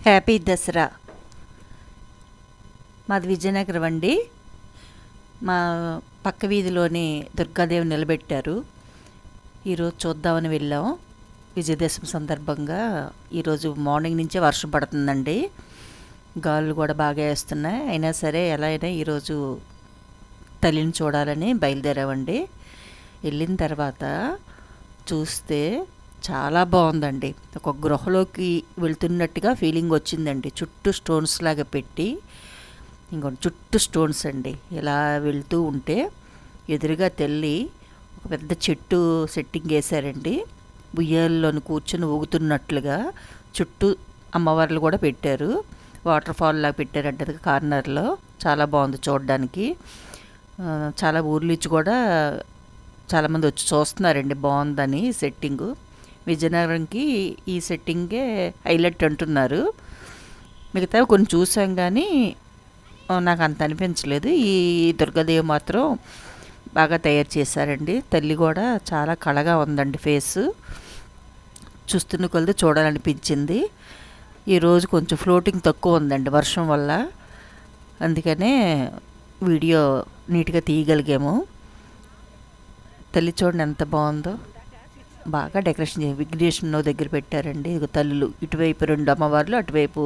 Happy Dasara. మాది విజయనగరం అండి. మా పక్క వీధిలోని దుర్గాదేవి నిలబెట్టారు. ఈరోజు చూద్దామని వెళ్ళాం. విజయదశమి సందర్భంగా ఈరోజు మార్నింగ్ నుంచే వర్షం పడుతుందండి. గాలులు కూడా బాగా వేస్తున్నాయి. అయినా సరే ఎలా అయినా ఈరోజు తల్లిని చూడాలని బయలుదేరామండి. వెళ్ళిన తర్వాత చూస్తే చాలా బాగుందండి. ఒక గృహలోకి వెళ్తున్నట్టుగా ఫీలింగ్ వచ్చిందండి. చుట్టూ స్టోన్స్ లాగా పెట్టి, ఇంకొక చుట్టూ స్టోన్స్ అండి. ఇలా వెళ్తూ ఉంటే ఎదురుగా తల్లి ఒక పెద్ద చెట్టు సెట్టింగ్ వేశారండి. ఉయ్యాల్లోని కూర్చొని ఊగుతున్నట్లుగా చుట్టూ అమ్మవార్లు కూడా పెట్టారు. వాటర్ ఫాల్ లాగా పెట్టారంటే అది కార్నర్లో. చాలా బాగుంది చూడడానికి. చాలా ఊర్ల నుంచి కూడా చాలామంది వచ్చి చూస్తున్నారండి బాగుందని సెట్టింగు. విజయనగరంకి ఈ సెట్టింగే హైలైట్ అంటున్నారు. మిగతా కొన్ని చూసాం కానీ నాకు అంత అనిపించలేదు. ఈ దుర్గాదేవి మాత్రం బాగా తయారు చేశారండి. తల్లి కూడా చాలా కళగా ఉందండి ఫేసు. చూస్తున్న కొలది చూడాలనిపించింది. ఈరోజు కొంచెం ఫ్లోటింగ్ తక్కువ ఉందండి వర్షం వల్ల. అందుకనే వీడియో నీట్గా తీయగలిగాము. తల్లి చూడండి ఎంత బాగుందో. బాగా డెకరేషన్ విఘ్నేశ్వరుని దగ్గర పెట్టారండి. ఇక తల్లులు ఇటువైపు 2 అమ్మవార్లు, అటువైపు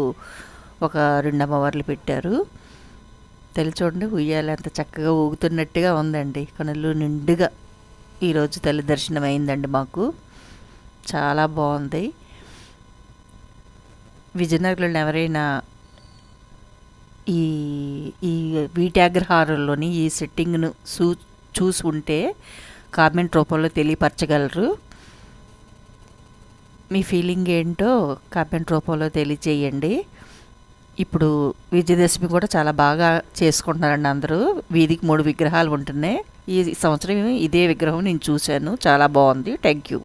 ఒక 2 అమ్మవార్లు పెట్టారు. తల్లి చూడండి ఉయ్యాల అంత చక్కగా ఊగుతున్నట్టుగా ఉందండి. కనులు నిండుగా ఈరోజు తల్లి దర్శనం అయిందండి మాకు. చాలా బాగుంది. విజయనగరంలో ఎవరైనా ఈ ఈ వీట్యాగ్రహారంలోని ఈ సెట్టింగ్ను చూసి ఉంటే కామెంట్ రూపంలో తెలియపరచగలరు. మీ ఫీలింగ్ ఏంటో కామెంట్ రూపంలో తెలియచేయండి. ఇప్పుడు విజయదశమి కూడా చాలా బాగా చేసుకుంటున్నారండి అందరూ. వీధికి 3 విగ్రహాలు ఉంటున్నాయి. ఈ సంవత్సరం ఇదే విగ్రహం నేను చూశాను. చాలా బాగుంది. Thank you.